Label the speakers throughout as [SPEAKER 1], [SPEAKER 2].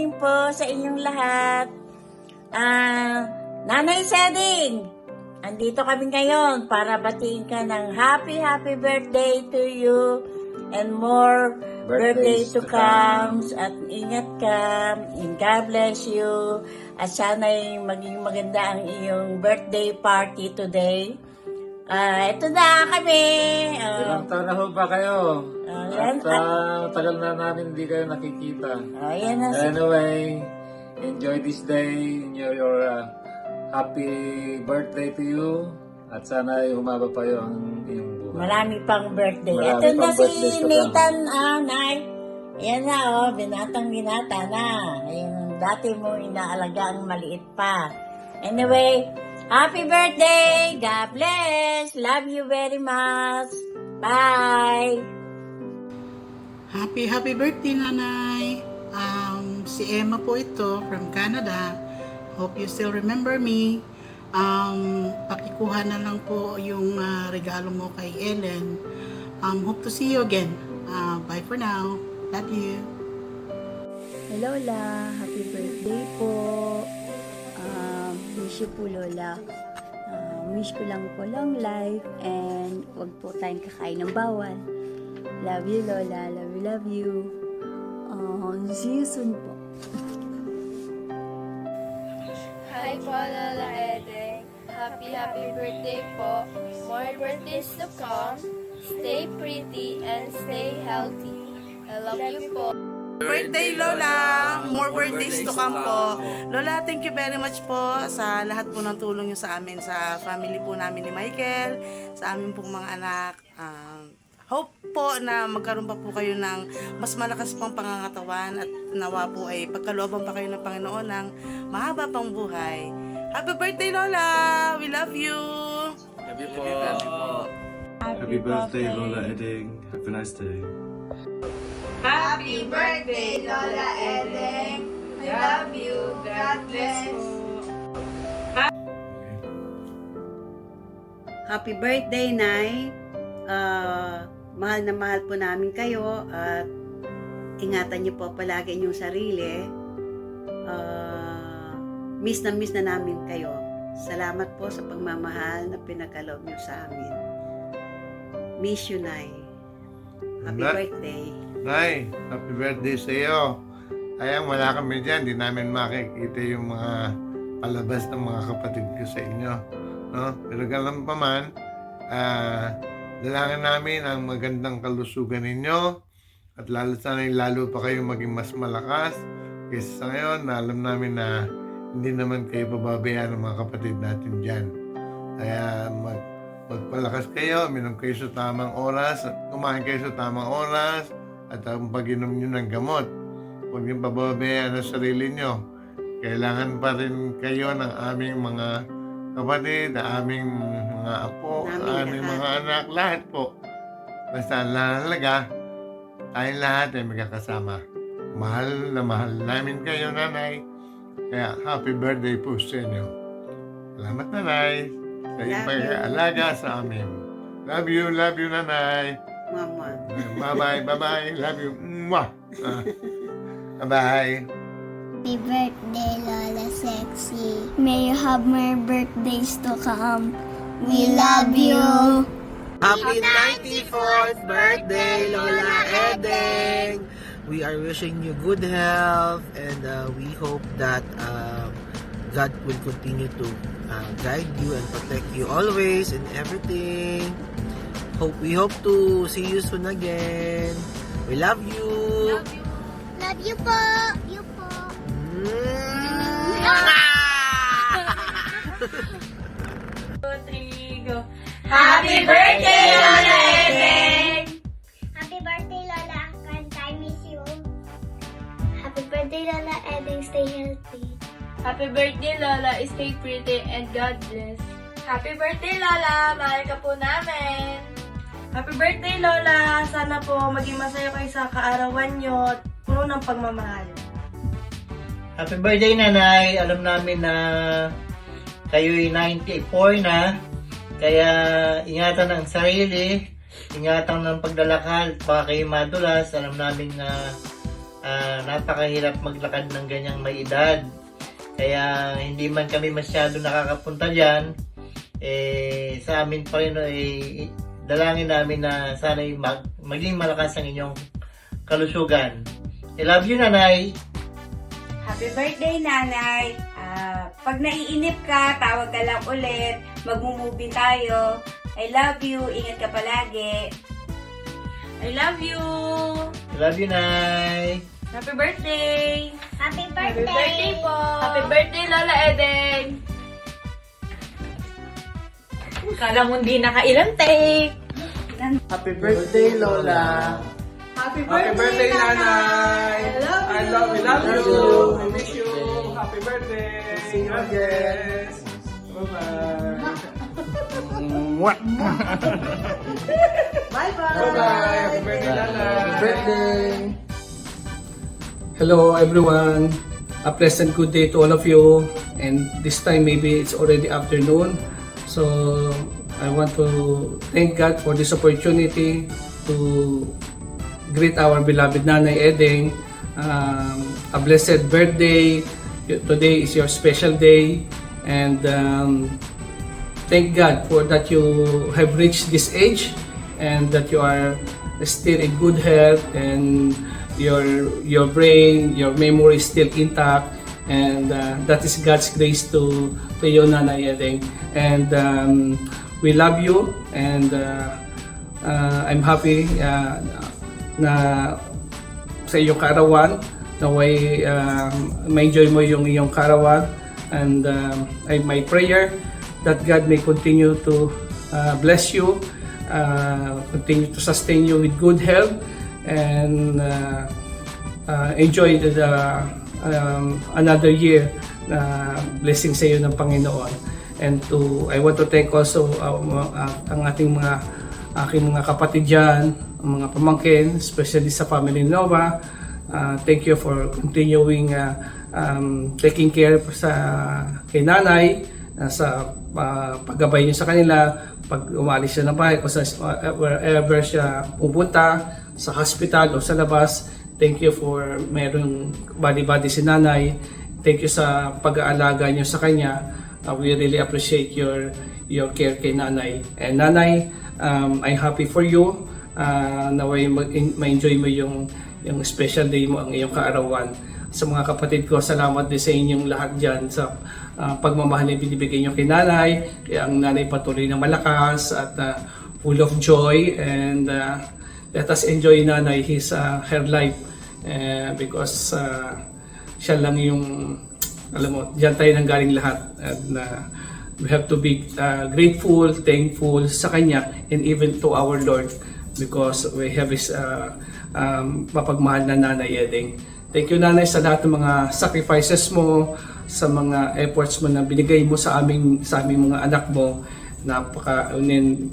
[SPEAKER 1] morning po sa inyong lahat. Nanay Seding, andito kami ngayon para batiin ka ng happy birthday to you and more birthday to come. At ingat ka, and God bless you. At sana'y maging maganda ang iyong birthday party today. Ito na kami.
[SPEAKER 2] Ilang taon na ho ba kayo?
[SPEAKER 1] Yan.
[SPEAKER 2] Tagal na namin hindi kayo nakikita.
[SPEAKER 1] Yan na si
[SPEAKER 2] Anyway, enjoy this day. Your happy birthday to you. At sana humaba pa yung iyong buhay.
[SPEAKER 1] Marami pang birthday.
[SPEAKER 2] Marami
[SPEAKER 1] Ito na
[SPEAKER 2] pang
[SPEAKER 1] si
[SPEAKER 2] birthdays to
[SPEAKER 1] Nathan, Nay. Ayan na, binata na. Yung dati mo inaalaga ang maliit pa. Anyway, happy birthday! God bless! Love you very much! Bye!
[SPEAKER 3] Happy birthday, Nanay! Si Emma po ito from Canada. Hope you still remember me. Pakikuha na lang po yung regalo mo kay Ellen. Hope to see you again. Bye for now. Love you.
[SPEAKER 4] Hello, Lola. Happy birthday po. Wish you po, Lola. Wish ko lang po long life and wag po tayong kakain ng bawal. Love you, Lola. Love you. See you soon po.
[SPEAKER 5] Hi po, Lola Edeng. Happy birthday po. More birthdays to come. Stay pretty and stay healthy. I love you po.
[SPEAKER 3] Birthday, Lola! More birthdays to come po. Lola, thank you very much po sa lahat po ng tulong nyo sa amin, sa family po namin ni Michael, sa amin pong mga anak. Hope po na magkaroon pa po kayo ng mas malakas pang pangangatawan at nawa po ay pagkalooban pa kayo ng Panginoon ng mahaba pang buhay. Happy birthday, Lola! We love you!
[SPEAKER 2] Love you po.
[SPEAKER 6] Happy birthday, Lola Eding. Have a nice day.
[SPEAKER 5] Happy birthday, Lola Edeng. I love you. God bless.
[SPEAKER 7] Happy birthday, Nay. Mahal na mahal po namin kayo at ingatan niyo po palagi inyong sarili. Miss na namin kayo. Salamat po sa pagmamahal na pinagkaloob niyo sa amin. Miss you, Nay. Happy birthday.
[SPEAKER 8] Nay, happy birthday sa iyo. Ayang wala kami dyan, di namin makikita yung mga palabas ng mga kapatid ko sa inyo. No? Pero ganun pa man, dalangin namin ang magandang kalusugan ninyo at lalo sana'y lalo pa kayo maging mas malakas kaysa sa ngayon na alam namin na hindi naman kayo pababayaan ng mga kapatid natin dyan. Kaya magpalakas kayo, minom kayo sa tamang oras, at kumain kayo sa tamang oras, at ang pag-inom nyo ng gamot. Huwag nyo pababayaan ang sarili nyo. Kailangan pa rin kayo ng aming mga kapatid, ng aming mga apo, ng aming mga anak, lahat po. Basta lalaga, tayong lahat ay magkakasama. Mahal na mahal namin kayo, Nanay. Kaya happy birthday po sa inyo. Salamat, Nanay, sa iyong pag-aalaga sa amin. Love you, Nanay.
[SPEAKER 7] Mama.
[SPEAKER 8] Bye-bye. Love you. Mwah. Bye-bye.
[SPEAKER 9] Happy birthday, Lola Sexy. May you have more birthdays to come. We love you.
[SPEAKER 10] Happy 94th birthday, Lola Edeng. We are wishing you good health and we hope that God will continue to guide you and protect you always in everything. We hope to see you soon again. We love you.
[SPEAKER 9] Love you po. You po.
[SPEAKER 5] Happy birthday, Lola Edeng.
[SPEAKER 9] Happy birthday, Lola Angkan. I miss you. Happy birthday, Lola Edeng. Stay healthy.
[SPEAKER 5] Happy birthday, Lola. Stay pretty and God bless. Happy birthday, Lola. Mahal ka po namin.
[SPEAKER 11] Happy birthday, Lola! Sana po maging masaya kayo sa kaarawan nyo at puno ng pagmamahal.
[SPEAKER 12] Happy birthday, Nanay! Alam namin na kayo'y 94 na, kaya ingatan ang sarili, ingatan ng pagdalakal, baka kayo madulas. Alam namin na napakahirap maglakad ng ganyang may edad. Kaya hindi man kami masyado nakakapunta dyan, sa amin pa rin, dalangin namin na sana'y maging malakas ang inyong kalusugan. I love you, Nanay!
[SPEAKER 4] Happy birthday, Nanay! Pag naiinip ka, tawag ka lang ulit. Mag-movie tayo. I love you. Ingat ka palagi.
[SPEAKER 11] I love you!
[SPEAKER 12] I love you, Nay!
[SPEAKER 11] Happy birthday!
[SPEAKER 9] Happy
[SPEAKER 11] Happy birthday po! Happy
[SPEAKER 5] Oh.
[SPEAKER 11] birthday, Lola Edeng! Kala mo hindi nakailang take!
[SPEAKER 10] Happy birthday, Lola!
[SPEAKER 11] Happy
[SPEAKER 10] birthday, Nanay!
[SPEAKER 11] I love you!
[SPEAKER 10] We love you!
[SPEAKER 2] We wish you happy birthday! God bless!
[SPEAKER 10] Bye-bye!
[SPEAKER 2] Bye-bye! Happy birthday, Lala!
[SPEAKER 10] Happy birthday!
[SPEAKER 13] Hello everyone, a pleasant good day to all of you, and this time maybe it's already afternoon, so I want to thank God for this opportunity to greet our beloved Nanay Edeng. A blessed birthday. Today is your special day, and thank God for that you have reached this age and that you are still in good health, and your brain, your memory is still intact, and that is God's grace to you, Nanay Edeng. And we love you, and I'm happy na sa iyong kaarawan, na ma-enjoy mo yung iyong kaarawan, and my prayer that God may continue to bless you, continue to sustain you with good health, and enjoy another year na blessing sa iyo ng Panginoon. And I want to thank also ang aking mga kapatid dyan, ang mga pamangkin, especially sa family Nova. Thank you for continuing taking care kay Nanay, sa paggabay niyo sa kanila, pag umalis siya ng bahay, kung wherever siya pupunta, sa hospital o sa labas. Thank you for merong body si Nanay. Thank you sa pag-aalaga niyo sa kanya. We really appreciate your care kay Nanay. And Nanay, I'm happy for you. Naway ma-enjoy mo yung special day mo, ang iyong kaarawan. Sa mga kapatid ko, salamat din sa inyong lahat dyan sa pagmamahal na binibigay niyo kay Nanay. Kaya ang Nanay patuloy na malakas at full of joy, and let us enjoy Nanay her life, because siya lang yung, alam mo, dyan tayo nanggaling lahat, and we have to be grateful, thankful sa Kanya, and even to our Lord, because we have His mapagmahal na Nanay Edeng. Thank you, Nanay, sa lahat ng mga sacrifices mo, sa mga efforts mo na binigay mo sa aming mga anak mo.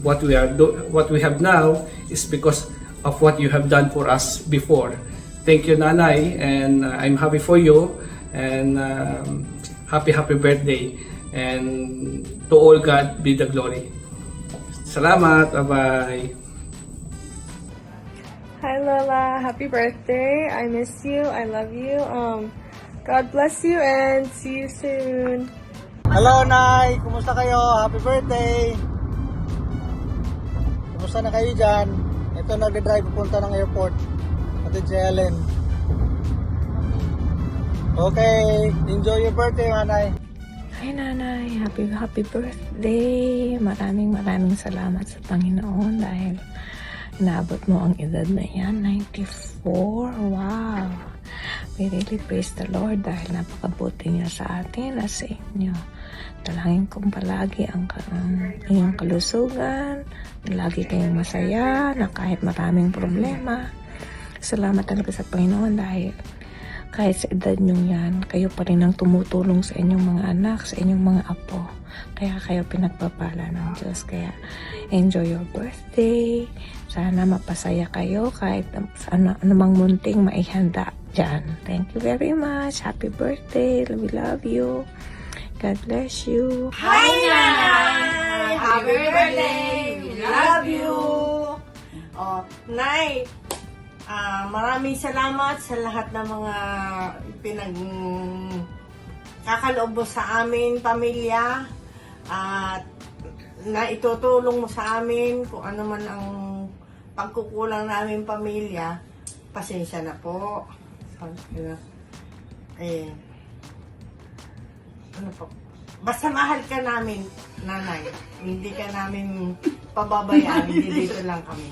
[SPEAKER 13] What we have now is because of what you have done for us before. Thank you, Nanay, and I'm happy for you, and happy birthday, and to all God be the glory. Salamat, bye-bye.
[SPEAKER 11] Hi Lola, happy birthday. I miss you. I love you. God bless you and see you soon.
[SPEAKER 12] Hello, Nay! Kumusta kayo? Happy birthday! Kumusta na kayo dyan? Ito, nagde-drive pupunta ng airport. Atid si Ellen. Okay, enjoy your birthday, Nanay.
[SPEAKER 14] Hi Nanay, happy birthday. Maraming salamat sa Panginoon dahil inaabot mo ang edad na yan, 94. Wow! We really praise the Lord dahil napakabuti niya sa atin at sa inyo. Dalangin kong palagi ang inyong kalusugan, lagi kayong masaya, na kahit maraming problema. Salamat talaga sa Panginoon dahil kahit sa edad nyo yan, kayo pa rin ang tumutulong sa inyong mga anak, sa inyong mga apo. Kaya kayo pinagpapala ng Diyos. Kaya enjoy your birthday. Sana mapasaya kayo kahit sa anumang munting maihanda dyan. Thank you very much. Happy birthday. We love you. God bless you.
[SPEAKER 4] Hi, Nanay! Happy birthday! We love you!
[SPEAKER 3] Oh, Nay, Maraming salamat sa lahat ng mga kakaloob mo sa amin, pamilya, at na itutulong mo sa amin kung ano man ang pagkukulang namin pamilya. Pasensya na po. Basta mahal ka namin, nanay. Hindi ka namin pababayaan. Dito lang kami.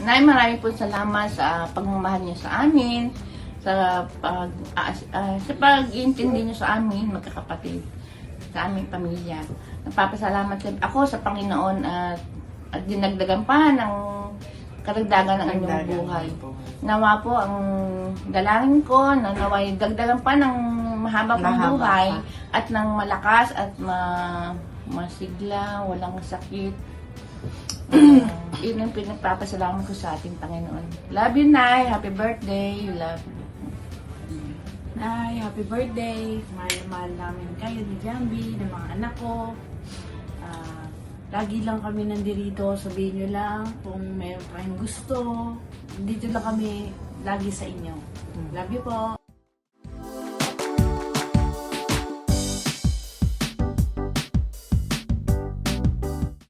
[SPEAKER 1] Nay, maraming po salamat sa pagmamahal niyo sa amin, sa pag-iintindi niyo sa amin, magkakapatid, sa aming pamilya. Nagpapasalamat ako sa Panginoon at dinagdagan pa ng karagdagan ng inyong buhay. Nawa po ang dalangin ko na naway dagdagan pa ng mahaba pang buhay at ng malakas at masigla, walang sakit. Yun ang pinagpapasalamat ko sa ating Panginoon. Love you, Nay. Happy birthday. Love you.
[SPEAKER 15] Nay, happy birthday. Mahal namin kayo ni Jambi, ng mga anak ko. Lagi lang kami nandirito. Sabihin nyo lang kung mayroon kayong gusto. Dito lang kami lagi sa inyo. Love you po.